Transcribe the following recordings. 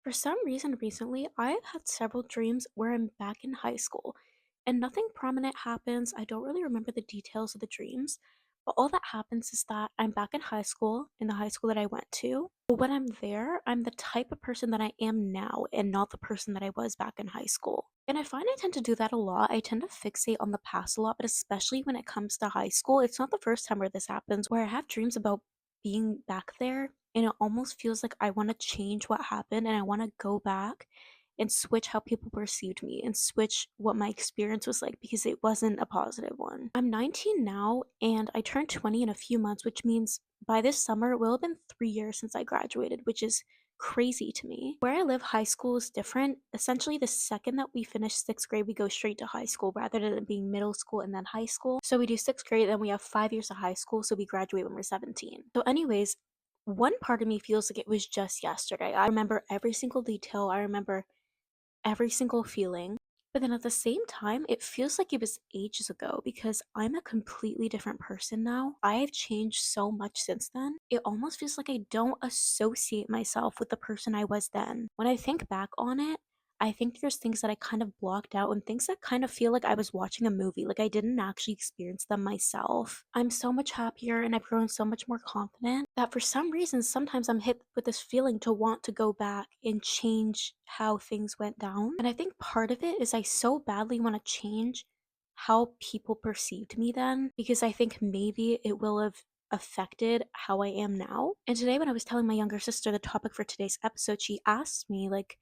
For some reason recently, I've had several dreams where I'm back in high school and nothing prominent happens. I don't really remember the details of the dreams, but all that happens is that I'm back in high school, in the high school that I went to. But when I'm there, I'm the type of person that I am now and not the person that I was back in high school. And I find I tend to do that a lot. I tend to fixate on the past a lot, but especially when it comes to high school, it's not the first time where this happens, where I have dreams about being back there and it almost feels like I want to change what happened and I want to go back and switch how people perceived me and switch what my experience was like because it wasn't a positive one. I'm 19 now and I turned 20 in a few months, which means by this summer it will have been 3 years since I graduated, which is crazy to me. Where I live, high school is different. Essentially, the second that we finish sixth grade, we go straight to high school rather than it being middle school and then high school. So we do sixth grade, then we have 5 years of high school, so we graduate when we're 17. So, anyways, one part of me feels like it was just yesterday. I remember every single detail, I remember every single feeling. But then at the same time, it feels like it was ages ago because I'm a completely different person now. I have changed so much since then. It almost feels like I don't associate myself with the person I was then. When I think back on it, I think there's things that I kind of blocked out and things that kind of feel like I was watching a movie, like I didn't actually experience them myself. I'm so much happier and I've grown so much more confident that for some reason, sometimes I'm hit with this feeling to want to go back and change how things went down. And I think part of it is I so badly want to change how people perceived me then because I think maybe it will have affected how I am now. And today, when I was telling my younger sister the topic for today's episode, she asked me, like,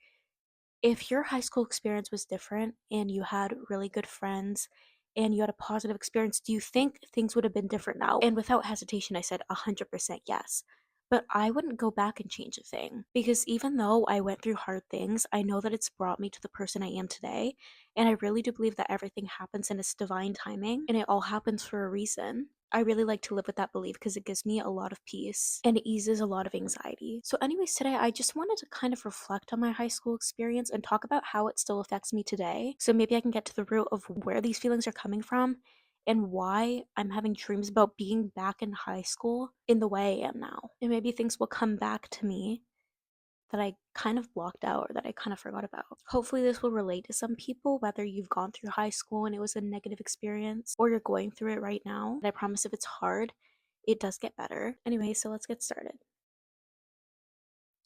if your high school experience was different and you had really good friends and you had a positive experience, do you think things would have been different now? And without hesitation, I said 100% yes. But I wouldn't go back and change a thing because even though I went through hard things, I know that it's brought me to the person I am today. And I really do believe that everything happens in its divine timing and it all happens for a reason. I really like to live with that belief because it gives me a lot of peace and it eases a lot of anxiety. So, anyways, today I just wanted to kind of reflect on my high school experience and talk about how it still affects me today. So, maybe I can get to the root of where these feelings are coming from and why I'm having dreams about being back in high school in the way I am now. And maybe things will come back to me that I kind of blocked out or that I kind of forgot about. Hopefully, this will relate to some people, whether you've gone through high school and it was a negative experience or you're going through it right now. And I promise if it's hard, it does get better. Anyway, so let's get started.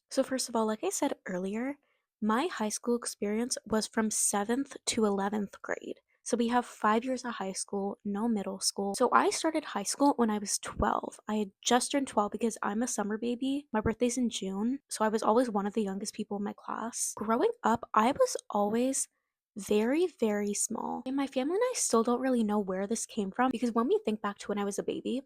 So, first of all, like I said earlier, my high school experience was from 7th to 11th grade. So, we have 5 years of high school, no middle school. So, I started high school when I was 12. I had just turned 12 because I'm a summer baby. My birthday's in June. So, I was always one of the youngest people in my class. Growing up, I was always very, very small. And my family and I still don't really know where this came from because when we think back to when I was a baby,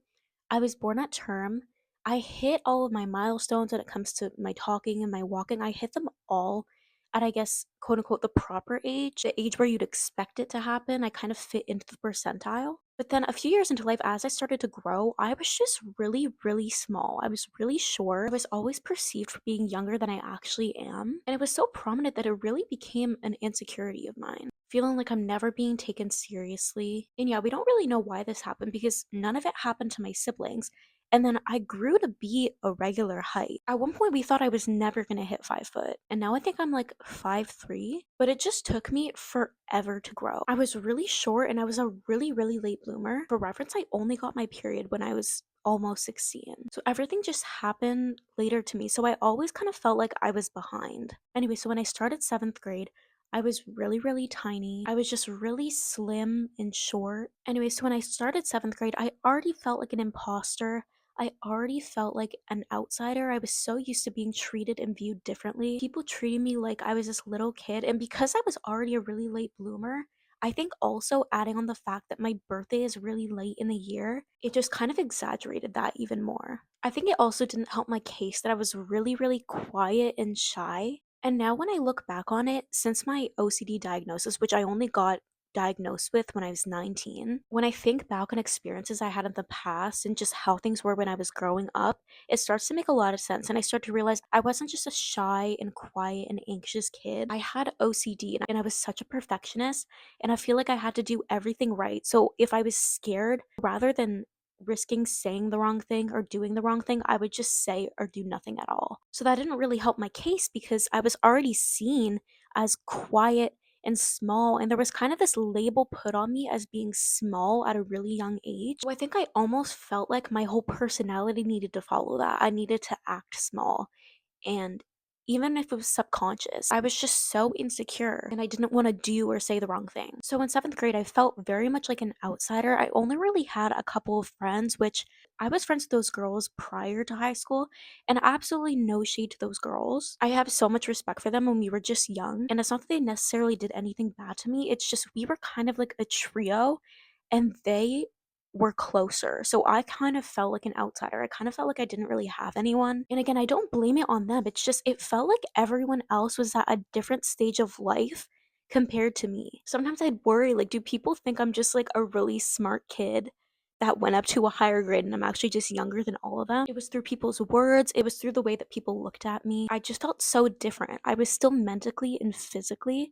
I was born at term. I hit all of my milestones when it comes to my talking and my walking. I hit them all at, I guess, quote unquote, the proper age, the age where you'd expect it to happen. I kind of fit into the percentile. But then a few years into life, as I started to grow, I was just really, really small. I was really short. I was always perceived for being younger than I actually am. And it was so prominent that it really became an insecurity of mine. Feeling like I'm never being taken seriously. And yeah, we don't really know why this happened because none of it happened to my siblings. And then I grew to be a regular height. At one point, we thought I was never gonna hit 5 foot. And now I think I'm like 5'3". But it just took me forever to grow. I was really short and I was a really, really late bloomer. For reference, I only got my period when I was almost 16. So everything just happened later to me. So I always kind of felt like I was behind. Anyway, so when I started 7th grade, I was really, really tiny. I was just really slim and short. Anyway, so when I started 7th grade, I already felt like an imposter. I already felt like an outsider. I was so used to being treated and viewed differently. People treated me like I was this little kid. And because I was already a really late bloomer, I think also adding on the fact that my birthday is really late in the year, it just kind of exaggerated that even more. I think it also didn't help my case that I was really, really quiet and shy. And now when I look back on it, since my OCD diagnosis, which I only got diagnosed with when I was 19, when I think back on experiences I had in the past and just how things were when I was growing up, it starts to make a lot of sense. And I start to realize I wasn't just a shy and quiet and anxious kid. I had OCD and I was such a perfectionist. And I feel like I had to do everything right. So if I was scared, rather than risking saying the wrong thing or doing the wrong thing, I would just say or do nothing at all. So that didn't really help my case because I was already seen as quiet and small, and there was kind of this label put on me as being small at a really young age. So I think I almost felt like my whole personality needed to follow that. I needed to act small. And even if it was subconscious, I was just so insecure and I didn't want to do or say the wrong thing. So in seventh grade, I felt very much like an outsider. I only really had a couple of friends, which I was friends with those girls prior to high school, and absolutely no shade to those girls. I have so much respect for them when we were just young, and it's not that they necessarily did anything bad to me, it's just we were kind of like a trio and they were closer. So I kind of felt like an outsider. I kind of felt like I didn't really have anyone. And again, I don't blame it on them. It's just, it felt like everyone else was at a different stage of life compared to me. Sometimes I'd worry, like, do people think I'm just like a really smart kid that went up to a higher grade and I'm actually just younger than all of them? It was through people's words, it was through the way that people looked at me. I just felt so different. I was still mentally and physically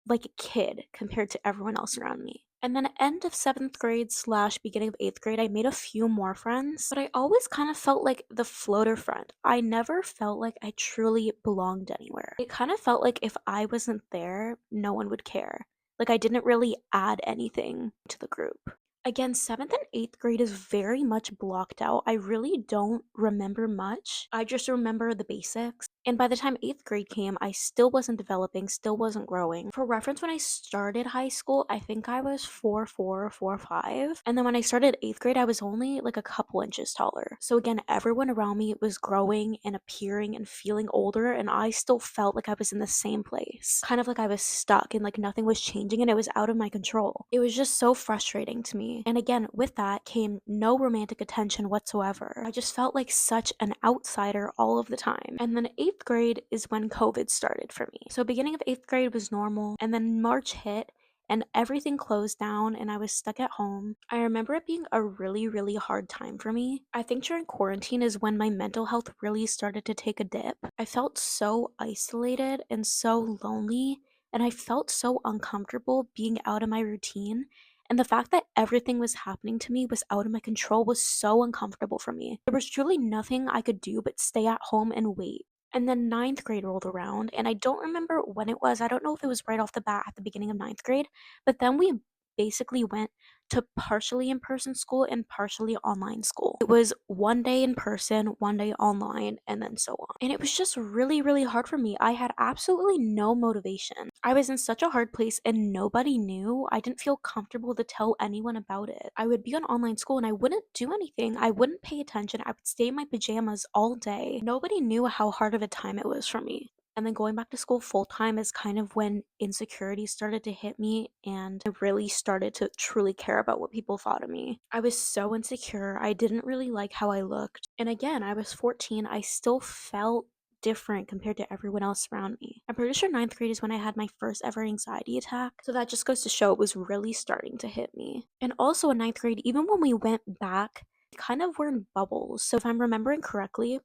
like a kid compared to everyone else around me. And then end of seventh grade slash beginning of eighth grade, I made a few more friends, but I always kind of felt like the floater friend. I never felt like I truly belonged anywhere. It kind of felt like if I wasn't there, no one would care. Like I didn't really add anything to the group. Again, seventh and eighth grade is very much blocked out. I really don't remember much. I just remember the basics. And by the time eighth grade came, I still wasn't developing, still wasn't growing. For reference, when I started high school, I think I was 4'4", 4'5". And then when I started eighth grade, I was only like a couple inches taller. So again, everyone around me was growing and appearing and feeling older, and I still felt like I was in the same place. Kind of like I was stuck and like nothing was changing and it was out of my control. It was just so frustrating to me. And again, with that came no romantic attention whatsoever. I just felt like such an outsider all of the time. And then eighth grade is when COVID started for me. So beginning of eighth grade was normal, and then March hit and everything closed down and I was stuck at home. I remember it being a really, really hard time for me. I think during quarantine is when my mental health really started to take a dip. I felt so isolated and so lonely, and I felt so uncomfortable being out of my routine. And the fact that everything was happening to me was out of my control was so uncomfortable for me. There was truly nothing I could do but stay at home and wait. And then ninth grade rolled around, and I don't remember when it was. I don't know if it was right off the bat at the beginning of ninth grade, but then we basically went to partially in person school and partially online school. It was one day in person, one day online, and then so on. And it was just really, really hard for me. I had absolutely no motivation. I was in such a hard place and nobody knew. I didn't feel comfortable to tell anyone about it. I would be on online school and I wouldn't do anything. I wouldn't pay attention. I would stay in my pajamas all day. Nobody knew how hard of a time it was for me. And then going back to school full time is kind of when insecurity started to hit me and I really started to truly care about what people thought of me. I was so insecure. I didn't really like how I looked. And again, I was 14. I still felt different compared to everyone else around me. I'm pretty sure ninth grade is when I had my first ever anxiety attack. So that just goes to show it was really starting to hit me. And also in ninth grade, even when we went back, we kind of were in bubbles. So if I'm remembering correctly,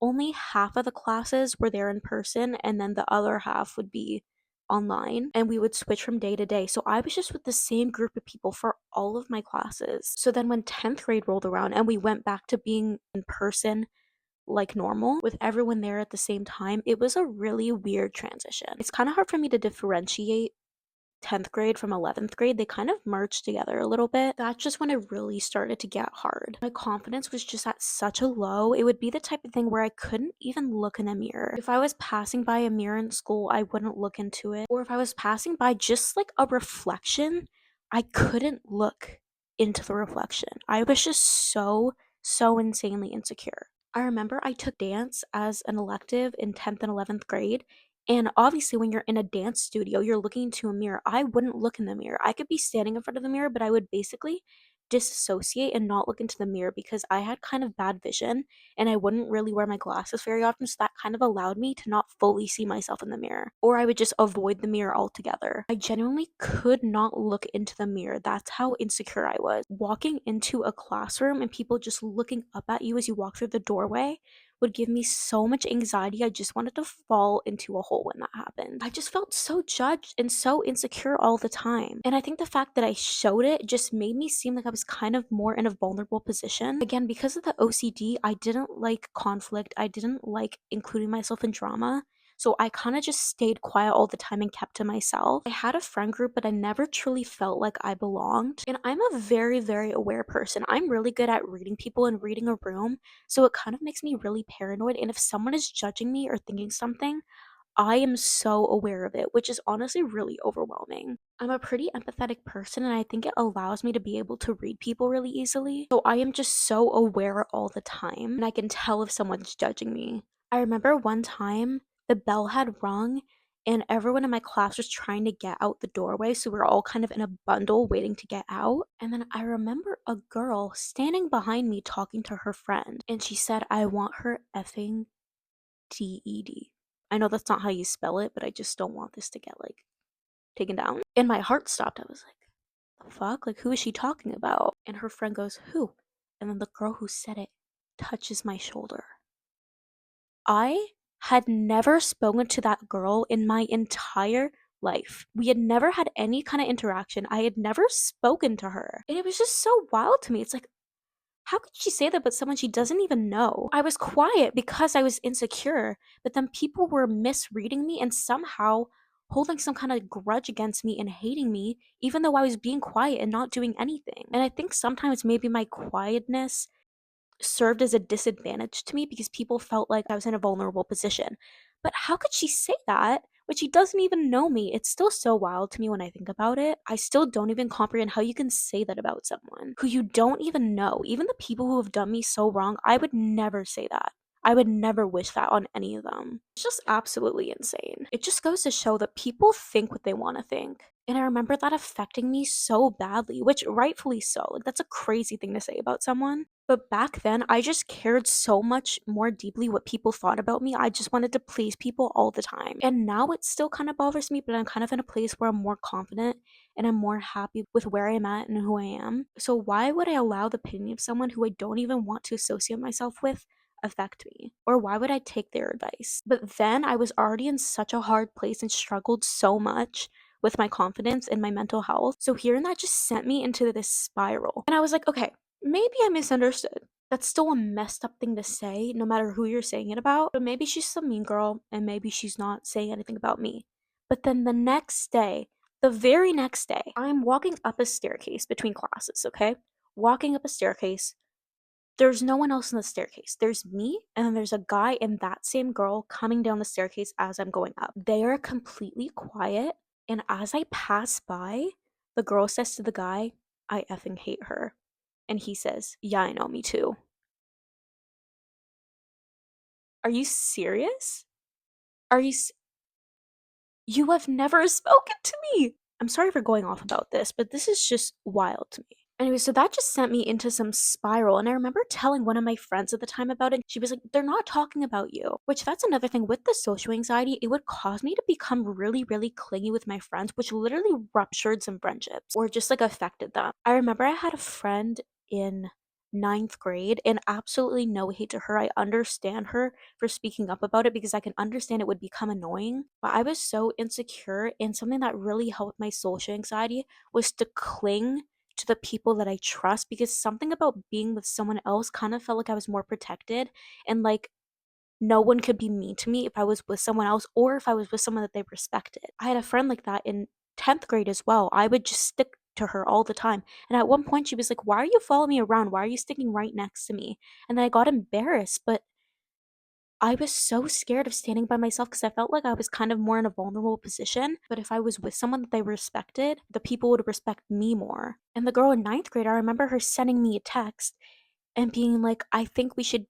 only half of the classes were there in person and then the other half would be online, and we would switch from day to day. So I was just with the same group of people for all of my classes. So then when 10th grade rolled around and we went back to being in person like normal with everyone there at the same time, it was a really weird transition. It's kind of hard for me to differentiate 10th grade from 11th grade. They kind of merged together a little bit. That's just when it really started to get hard. My confidence was just at such a low. It would be the type of thing where I couldn't even look in a mirror. If I was passing by a mirror in school, I wouldn't look into it. Or if I was passing by just like a reflection, I couldn't look into the reflection. I was just so insanely insecure. I remember I took dance as an elective in 10th and 11th grade, and obviously, when you're in a dance studio, you're looking into a mirror. I wouldn't look in the mirror. I could be standing in front of the mirror, but I would basically disassociate and not look into the mirror because I had kind of bad vision and I wouldn't really wear my glasses very often. So that kind of allowed me to not fully see myself in the mirror. Or I would just avoid the mirror altogether. I genuinely could not look into the mirror. That's how insecure I was. Walking into a classroom and people just looking up at you as you walk through the doorway would give me so much anxiety. I just wanted to fall into a hole when that happened. I just felt so judged and so insecure all the time. And I think the fact that I showed it just made me seem like I was kind of more in a vulnerable position. Again, because of the OCD, I didn't like conflict. I didn't like including myself in drama. So I kind of just stayed quiet all the time and kept to myself. I had a friend group, but I never truly felt like I belonged. And I'm a very, very aware person. I'm really good at reading people and reading a room. So it kind of makes me really paranoid. And if someone is judging me or thinking something, I am so aware of it, which is honestly really overwhelming. I'm a pretty empathetic person, and I think it allows me to be able to read people really easily. So I am just so aware all the time, and I can tell if someone's judging me. I remember one time the bell had rung, and everyone in my class was trying to get out the doorway. So we were all kind of in a bundle waiting to get out. And then I remember a girl standing behind me talking to her friend, and she said, "I want her effing DED." I know that's not how you spell it, but I just don't want this to get like taken down. And my heart stopped. I was like, the fuck? Like, who is she talking about? And her friend goes, "Who?" And then the girl who said it touches my shoulder. I had never spoken to that girl in my entire life. We had never had any kind of interaction. I had never spoken to her. And it was just so wild to me. It's like, how could she say that about someone she doesn't even know? I was quiet because I was insecure, but then people were misreading me and somehow holding some kind of grudge against me and hating me, even though I was being quiet and not doing anything. And I think sometimes maybe my quietness served as a disadvantage to me because people felt like I was in a vulnerable position. But how could she say that when she doesn't even know me? It's still so wild to me when I think about it. I still don't even comprehend how you can say that about someone who you don't even know. Even the people who have done me so wrong, I would never say that. I would never wish that on any of them. It's just absolutely insane. It just goes to show that people think what they want to think. And I remember that affecting me so badly, which rightfully so. Like, that's a crazy thing to say about someone. But back then, I just cared so much more deeply what people thought about me. I just wanted to please people all the time. And now it still kind of bothers me, but I'm kind of in a place where I'm more confident and I'm more happy with where I'm at and who I am. So why would I allow the opinion of someone who I don't even want to associate myself with affect me? Or why would I take their advice? But then I was already in such a hard place and struggled so much with my confidence and my mental health. So hearing that just sent me into this spiral. And I was like, okay, maybe I misunderstood. That's still a messed up thing to say, no matter who you're saying it about. But maybe she's some mean girl, and maybe she's not saying anything about me. But then the next day, the very next day, I'm walking up a staircase between classes, okay? Walking up a staircase. There's no one else in the staircase. There's me, and then there's a guy and that same girl coming down the staircase as I'm going up. They are completely quiet, and as I pass by, the girl says to the guy, "I effing hate her." And he says, "Yeah, I know, me too." Are you serious? Are you s You have never spoken to me! I'm sorry for going off about this, but this is just wild to me. Anyway, so that just sent me into some spiral, and I remember telling one of my friends at the time about it. She was like, "They're not talking about you." Which, that's another thing with the social anxiety, it would cause me to become really, really clingy with my friends, which literally ruptured some friendships or just like affected them. I remember I had a friend in ninth grade, and absolutely no hate to her. I understand her for speaking up about it because I can understand it would become annoying. But I was so insecure, and something that really helped my social anxiety was to cling to the people that I trust, because something about being with someone else kind of felt like I was more protected, and like no one could be mean to me if I was with someone else or if I was with someone that they respected. I had a friend like that in 10th grade as well. I would just stick to her all the time. And at one point she was like, "Why are you following me around? Why are you sticking right next to me?" And then I got embarrassed, but I was so scared of standing by myself because I felt like I was kind of more in a vulnerable position. But if I was with someone that they respected, the people would respect me more. And the girl in ninth grade, I remember her sending me a text and being like, "I think we should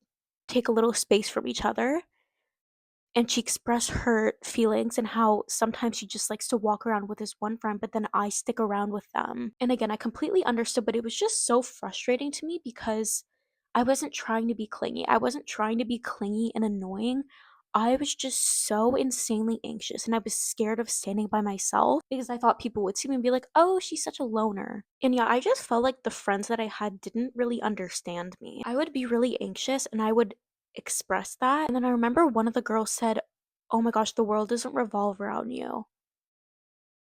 take a little space from each other." And she expressed her feelings and how sometimes she just likes to walk around with this one friend, but then I stick around with them. And again, I completely understood, but it was just so frustrating to me because I wasn't trying to be clingy. I wasn't trying to be clingy and annoying. I was just so insanely anxious, and I was scared of standing by myself because I thought people would see me and be like, "Oh, she's such a loner." And yeah, I just felt like the friends that I had didn't really understand me. I would be really anxious, and I would express that. And then I remember one of the girls said, "Oh my gosh, the world doesn't revolve around you."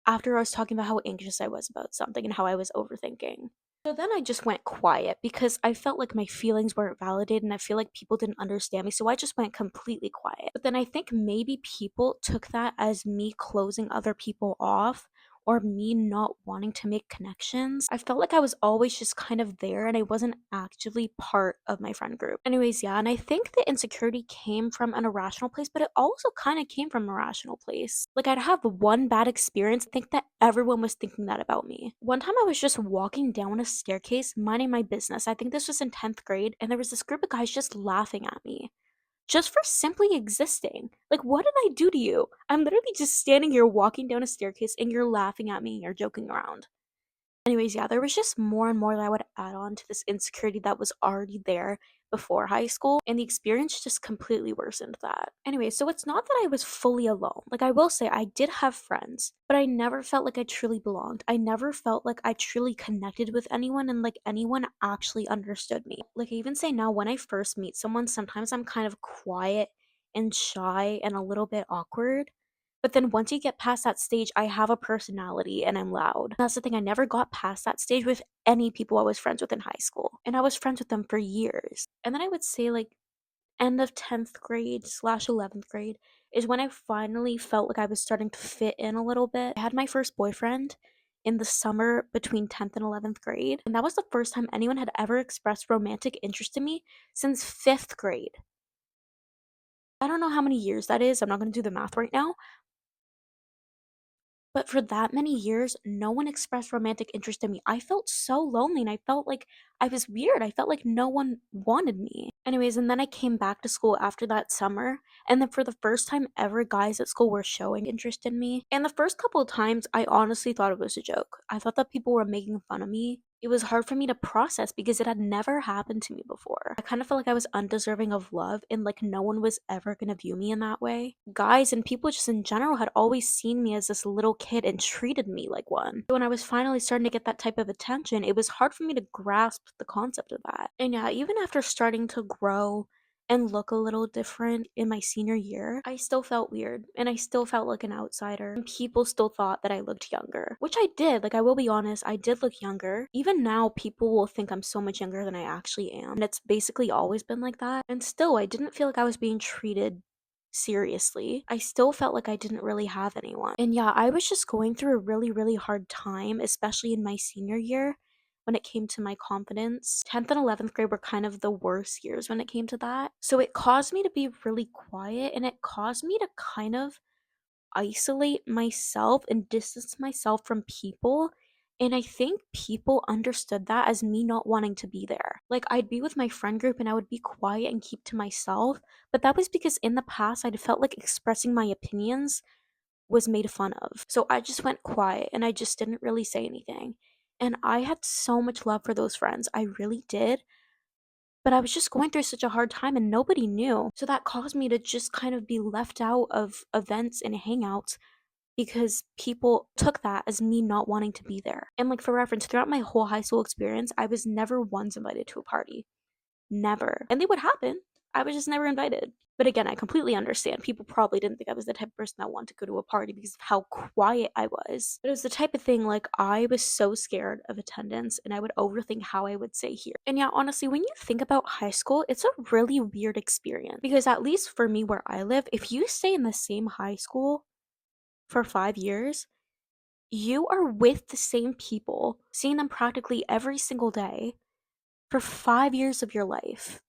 After I was talking about how anxious I was about something and how I was overthinking. So then I just went quiet because I felt like my feelings weren't validated and I feel like people didn't understand me. So I just went completely quiet. But then I think maybe people took that as me closing other people off or me not wanting to make connections. I felt like I was always just kind of there and I wasn't actively part of my friend group. Anyways, yeah, and I think the insecurity came from an irrational place, but it also kind of came from a rational place. Like I'd have one bad experience, think that everyone was thinking that about me. One time I was just walking down a staircase, minding my business. I think this was in 10th grade, and there was this group of guys just laughing at me just for simply existing. Like, what did I do to you? I'm literally just standing here walking down a staircase and you're laughing at me and you're joking around. Anyways, yeah, there was just more and more that I would add on to this insecurity that was already there before high school, and the experience just completely worsened that. Anyway, so it's not that I was fully alone. Like, I will say I did have friends, but I never felt like I truly belonged. I never felt like I truly connected with anyone and like anyone actually understood me. Like, I even say now, when I first meet someone, sometimes I'm kind of quiet and shy and a little bit awkward. But then once you get past that stage, I have a personality and I'm loud. That's the thing, I never got past that stage with any people I was friends with in high school. And I was friends with them for years. And then I would say like end of 10th grade slash 11th grade is when I finally felt like I was starting to fit in a little bit. I had my first boyfriend in the summer between 10th and 11th grade. And that was the first time anyone had ever expressed romantic interest in me since 5th grade. I don't know how many years that is. I'm not going to do the math right now. But for that many years, no one expressed romantic interest in me. I felt so lonely and I felt like I was weird. I felt like no one wanted me. Anyways, and then I came back to school after that summer, and then for the first time ever, guys at school were showing interest in me. And the first couple of times, I honestly thought it was a joke. I thought that people were making fun of me. It was hard for me to process because it had never happened to me before. I kind of felt like I was undeserving of love and like no one was ever gonna view me in that way. Guys and people just in general had always seen me as this little kid and treated me like one. When I was finally starting to get that type of attention, it was hard for me to grasp the concept of that. And yeah, even after starting to grow and look a little different in my senior year, I still felt weird and I still felt like an outsider. And people still thought that I looked younger, which I did. Like, I will be honest, I did look younger. Even now, people will think I'm so much younger than I actually am. And it's basically always been like that. And still, I didn't feel like I was being treated seriously. I still felt like I didn't really have anyone. And yeah, I was just going through a really, really hard time, especially in my senior year when it came to my confidence. 10th and 11th grade were kind of the worst years when it came to that. So it caused me to be really quiet and it caused me to kind of isolate myself and distance myself from people. And I think people understood that as me not wanting to be there. Like, I'd be with my friend group and I would be quiet and keep to myself. But that was because in the past, I'd felt like expressing my opinions was made fun of. So I just went quiet and I just didn't really say anything. And I had so much love for those friends. I really did. But I was just going through such a hard time and nobody knew. So that caused me to just kind of be left out of events and hangouts because people took that as me not wanting to be there. And like for reference, throughout my whole high school experience, I was never once invited to a party. Never. And they would happen. I was just never invited. But again, I completely understand. People probably didn't think I was the type of person that wanted to go to a party because of how quiet I was. But it was the type of thing like I was so scared of attendance and I would overthink how I would say here. And yeah, honestly, when you think about high school, it's a really weird experience because at least for me where I live, if you stay in the same high school for 5 years, you are with the same people, seeing them practically every single day for 5 years of your life.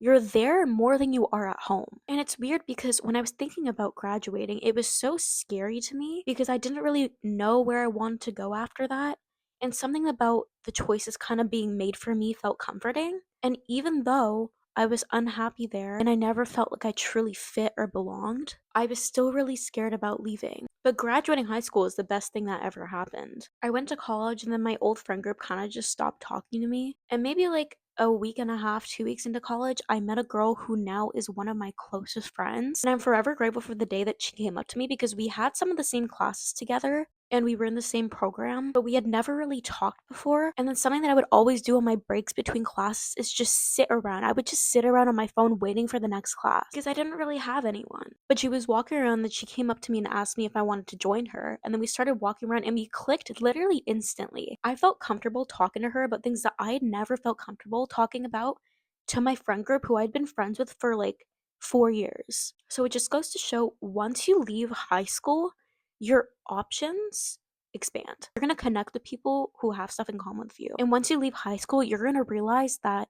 You're there more than you are at home. And it's weird because when I was thinking about graduating, it was so scary to me because I didn't really know where I wanted to go after that. And something about the choices kind of being made for me felt comforting. And even though I was unhappy there and I never felt like I truly fit or belonged, I was still really scared about leaving. But graduating high school is the best thing that ever happened. I went to college and then my old friend group kind of just stopped talking to me. And maybe like a week and a half, 2 weeks into college, I met a girl who now is one of my closest friends. And I'm forever grateful for the day that she came up to me because we had some of the same classes together. and we were in the same program, but we had never really talked before. And then something that I would always do on my breaks between classes is just sit around. I would just sit around on my phone waiting for the next class because I didn't really have anyone. But she was walking around, and she came up to me and asked me if I wanted to join her. And then we started walking around and we clicked literally instantly. I felt comfortable talking to her about things that I had never felt comfortable talking about to my friend group who I'd been friends with for like 4 years. So it just goes to show once you leave high school, your options expand. You're going to connect with people who have stuff in common with you. And once you leave high school, you're going to realize that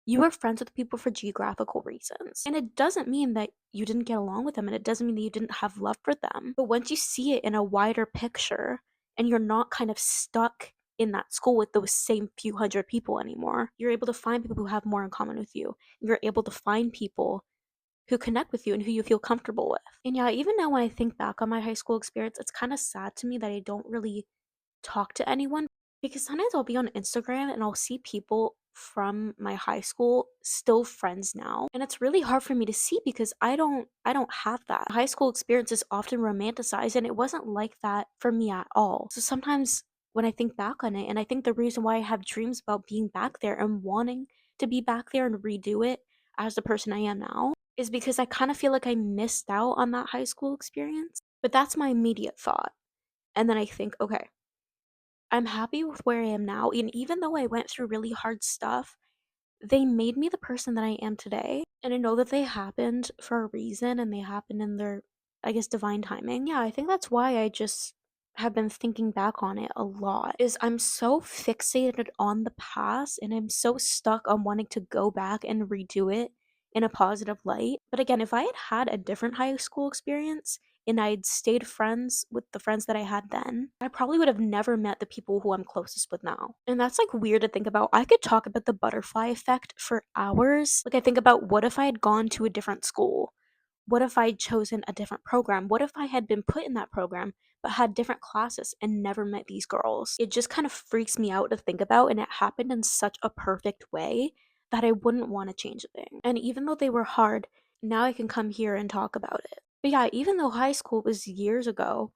you were friends with people for geographical reasons. And it doesn't mean that you didn't get along with them, and it doesn't mean that you didn't have love for them. But once you see it in a wider picture and you're not kind of stuck in that school with those same few hundred people anymore, you're able to find people who have more in common with you. You're able to find people who connect with you and who you feel comfortable with. And yeah, even now when I think back on my high school experience, it's kind of sad to me that I don't really talk to anyone because sometimes I'll be on Instagram and I'll see people from my high school still friends now, and it's really hard for me to see because I don't have that. High school experience is often romanticized, and it wasn't like that for me at all. So sometimes when I think back on it, and I think the reason why I have dreams about being back there and wanting to be back there and redo it as the person I am now, is because I kind of feel like I missed out on that high school experience. But that's my immediate thought. And then I think, okay, I'm happy with where I am now. And even though I went through really hard stuff, they made me the person that I am today. And I know that they happened for a reason and they happened in their, I guess, divine timing. Yeah, I think that's why I just have been thinking back on it a lot. Is I'm so fixated on the past and I'm so stuck on wanting to go back and redo it in a positive light. But again, if I had had a different high school experience and I'd stayed friends with the friends that I had then, I probably would have never met the people who I'm closest with now. And that's like weird to think about. I could talk about the butterfly effect for hours. Like, I think about what if I had gone to a different school? What if I'd chosen a different program? What if I had been put in that program but had different classes and never met these girls? It just kind of freaks me out to think about, and it happened in such a perfect way that I wouldn't want to change a thing. And even though they were hard, now I can come here and talk about it. But yeah, even though high school was years ago,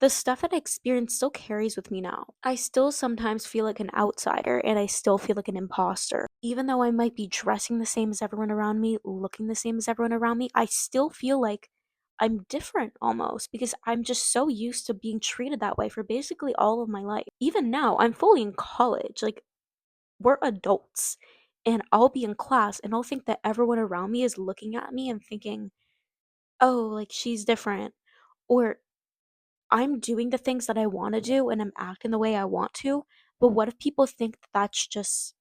the stuff that I experienced still carries with me now. I still sometimes feel like an outsider and I still feel like an imposter. Even though I might be dressing the same as everyone around me, looking the same as everyone around me, I still feel like I'm different almost because I'm just so used to being treated that way for basically all of my life. Even now, I'm fully in college. Like, we're adults. And I'll be in class and I'll think that everyone around me is looking at me and thinking, oh, like she's different. Or I'm doing the things that I want to do and I'm acting the way I want to. But what if people think that that's just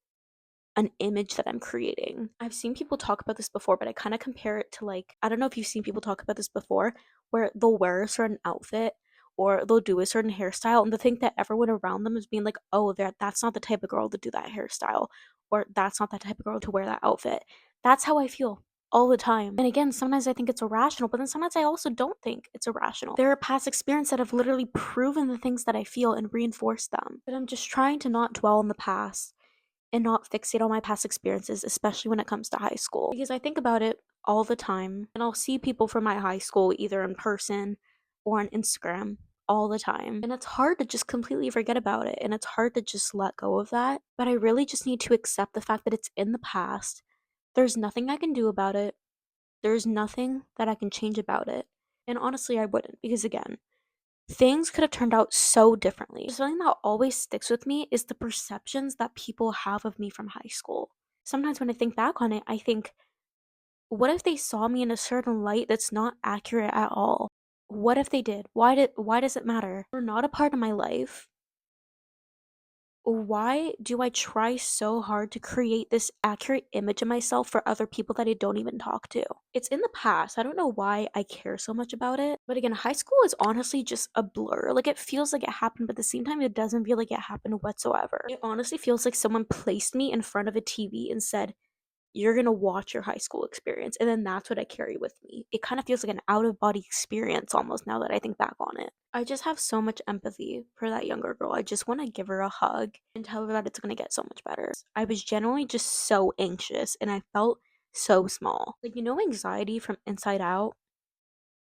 an image that I'm creating? I've seen people talk about this before, but I kind of compare it to, like, I don't know if you've seen people talk about this before, where they'll wear a certain outfit or they'll do a certain hairstyle and they think that everyone around them is being like, oh, that's not the type of girl to do that hairstyle, or that's not the type of girl to wear that outfit. That's how I feel all the time. And again, sometimes I think it's irrational, but then sometimes I also don't think it's irrational. There are past experiences that have literally proven the things that I feel and reinforced them. But I'm just trying to not dwell on the past and not fixate on my past experiences, especially when it comes to high school. Because I think about it all the time, and I'll see people from my high school either in person or on Instagram all the time. And it's hard to just completely forget about it, and it's hard to just let go of that. But I really just need to accept the fact that it's in the past. There's nothing I can do about it. There's nothing that I can change about it. And honestly, I wouldn't, because again, things could have turned out so differently. Something that always sticks with me is the perceptions that people have of me from high school. Sometimes when I think back on it, I think, what if they saw me in a certain light that's not accurate at all? What if they did? Why does it matter? They're not a part of my life. Why do I try so hard to create this accurate image of myself for other people that I don't even talk to? It's in the past. I don't know why I care so much about it. But again, high school is honestly just a blur. Like, it feels like it happened, but at the same time, it doesn't feel like it happened whatsoever. It honestly feels like someone placed me in front of a TV and said, you're gonna watch your high school experience, and then that's what I carry with me. It kind of feels like an out of body experience almost now that I think back on it. I just have so much empathy for that younger girl. I just want to give her a hug and tell her that it's gonna get so much better. I was generally just so anxious and I felt so small. Like, anxiety from inside out?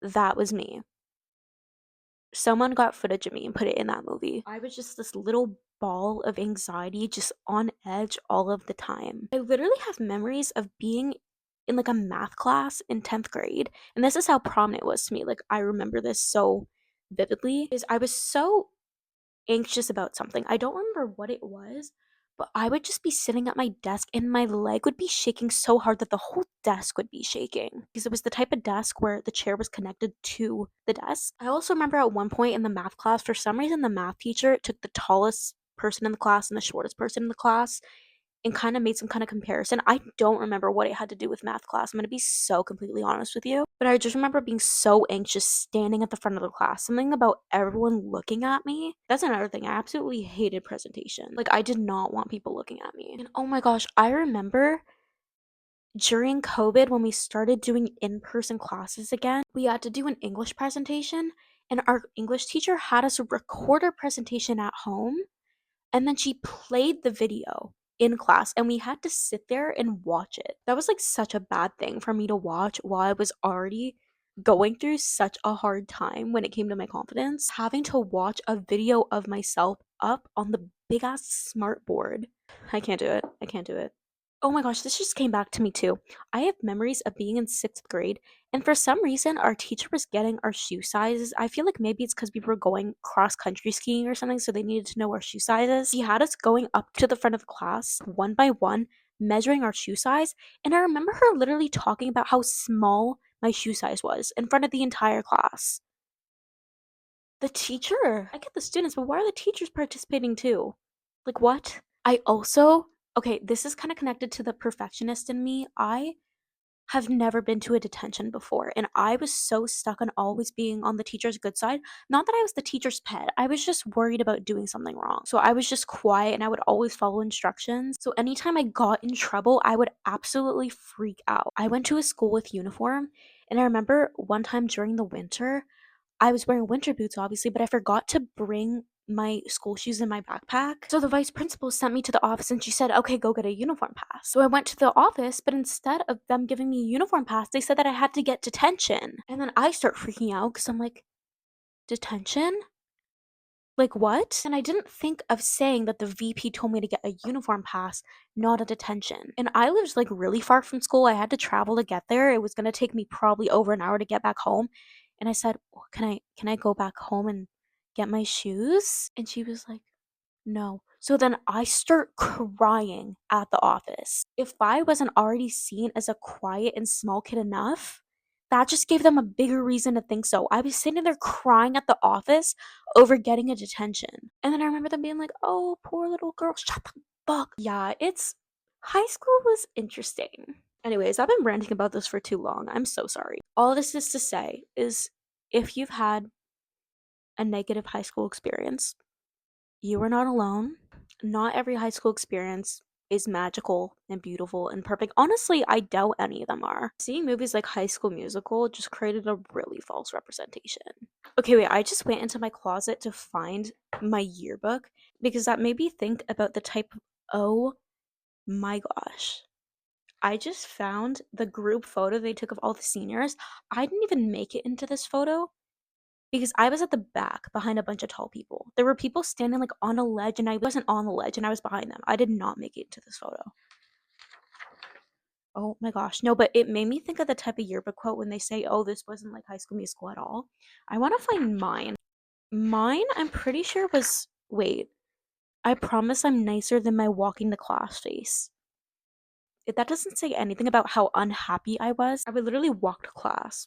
That was me. someone got footage of me and put it in that movie. I was just this little ball of anxiety, just on edge all of the time. I literally have memories of being in like a math class in 10th grade, and this is how prominent it was to me. Like, I remember this so vividly, is I was so anxious about something. I don't remember what it was, but I would just be sitting at my desk and my leg would be shaking so hard that the whole desk would be shaking, because it was the type of desk where the chair was connected to the desk. I also remember at one point in the math class, for some reason, the math teacher took the tallest person in the class and the shortest person in the class and kind of made some kind of comparison. I don't remember what it had to do with math class. I'm going to be so completely honest with you. But I just remember being so anxious standing at the front of the class. Something about everyone looking at me. That's another thing. I absolutely hated presentation. Like, I did not want people looking at me. And oh my gosh, I remember during COVID when we started doing in person classes again, we had to do an English presentation. And our English teacher had us record our presentation at home, and then she played the video in class and we had to sit there and watch it. That was like such a bad thing for me to watch while I was already going through such a hard time when it came to my confidence. Having to watch a video of myself up on the big ass smart board. I can't do it. I can't do it. Oh my gosh, this just came back to me too. I have memories of being in 6th grade, and for some reason, our teacher was getting our shoe sizes. I feel like maybe it's because we were going cross country skiing or something, so they needed to know our shoe sizes. He had us going up to the front of the class, one by one, measuring our shoe size, and I remember her literally talking about how small my shoe size was in front of the entire class. The teacher. I get the students, but why are the teachers participating too? Like, what? I also, okay, this is kind of connected to the perfectionist in me. I have never been to a detention before, and I was so stuck on always being on the teacher's good side. Not that I was the teacher's pet, I was just worried about doing something wrong. So I was just quiet and I would always follow instructions. So anytime I got in trouble, I would absolutely freak out. I went to a school with uniform, and I remember one time during the winter, I was wearing winter boots, obviously, but I forgot to bring my school shoes in my backpack. So the vice principal sent me to the office and she said, okay, go get a uniform pass. So I went to the office, but instead of them giving me a uniform pass, they said that I had to get detention. And then I start freaking out because I'm like, detention? Like, what? And I didn't think of saying that the VP told me to get a uniform pass, not a detention. And I lived like really far from school. I had to travel to get there. It was going to take me probably over an hour to get back home. And I said, "Well, can I go back home and get my shoes?" And she was like, "No." So then I start crying at the office. If I wasn't already seen as a quiet and small kid enough, that just gave them a bigger reason to think so. I was sitting there crying at the office over getting a detention. And then I remember them being like, "Oh, poor little girl, shut the fuck." Yeah, it's high school was interesting. Anyways, I've been ranting about this for too long. I'm so sorry. All this is to say is, if you've had a negative high school experience, you are not alone. Not every high school experience is magical and beautiful and perfect. Honestly, I doubt any of them are. Seeing movies like High School Musical just created a really false representation. Okay, wait, I just went into my closet to find my yearbook because that made me think about the type of, oh my gosh. I just found the group photo they took of all the seniors. I didn't even make it into this photo because I was at the back behind a bunch of tall people. There were people standing like on a ledge and I wasn't on the ledge and I was behind them. I did not make it into this photo. Oh my gosh. No, but it made me think of the type of yearbook quote when they say, oh, this wasn't like High School Musical at all. I want to find mine. Mine, I'm pretty sure was, wait, I promise I'm nicer than my walking to class face. If that doesn't say anything about how unhappy I was, I would literally walk to class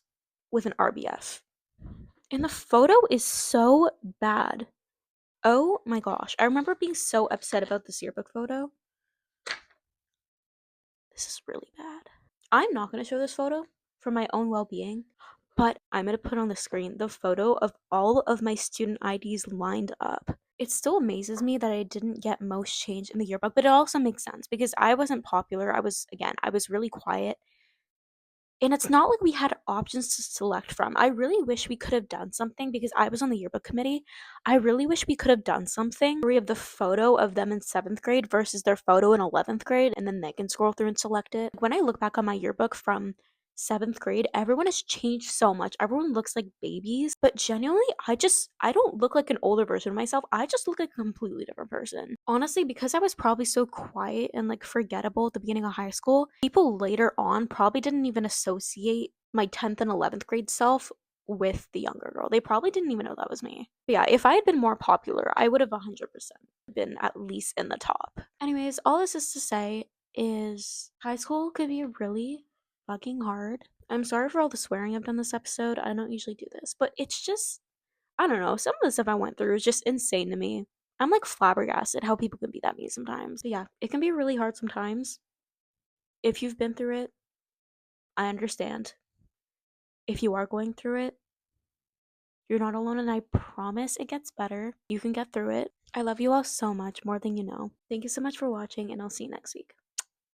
with an RBF. And the photo is so bad. Oh my gosh. I remember being so upset about this yearbook photo. This is really bad. I'm not going to show this photo for my own well being, but I'm going to put on the screen the photo of all of my student IDs lined up. It still amazes me that I didn't get most change in the yearbook, but it also makes sense because I wasn't popular. I was really quiet. And it's not like we had options to select from. I really wish we could have done something because I was on the yearbook committee. I really wish we could have done something. We have the photo of them in 7th grade versus their photo in 11th grade, and then they can scroll through and select it. When I look back on my yearbook from 7th grade, everyone has changed so much. Everyone looks like babies, but genuinely, I don't look like an older version of myself. I just look like a completely different person. Honestly, because I was probably so quiet and like forgettable at the beginning of high school, people later on probably didn't even associate my 10th and 11th grade self with the younger girl. They probably didn't even know that was me. But yeah, if I had been more popular, I would have 100% been at least in the top. Anyways, all this is to say is high school could be really fucking hard. I'm sorry for all the swearing I've done this episode. I don't usually do this, but it's just, I don't know. Some of the stuff I went through is just insane to me. I'm like flabbergasted how people can be that mean sometimes. But yeah, it can be really hard sometimes. If you've been through it, I understand. If you are going through it, you're not alone, and I promise it gets better. You can get through it. I love you all so much, more than you know. Thank you so much for watching, and I'll see you next week.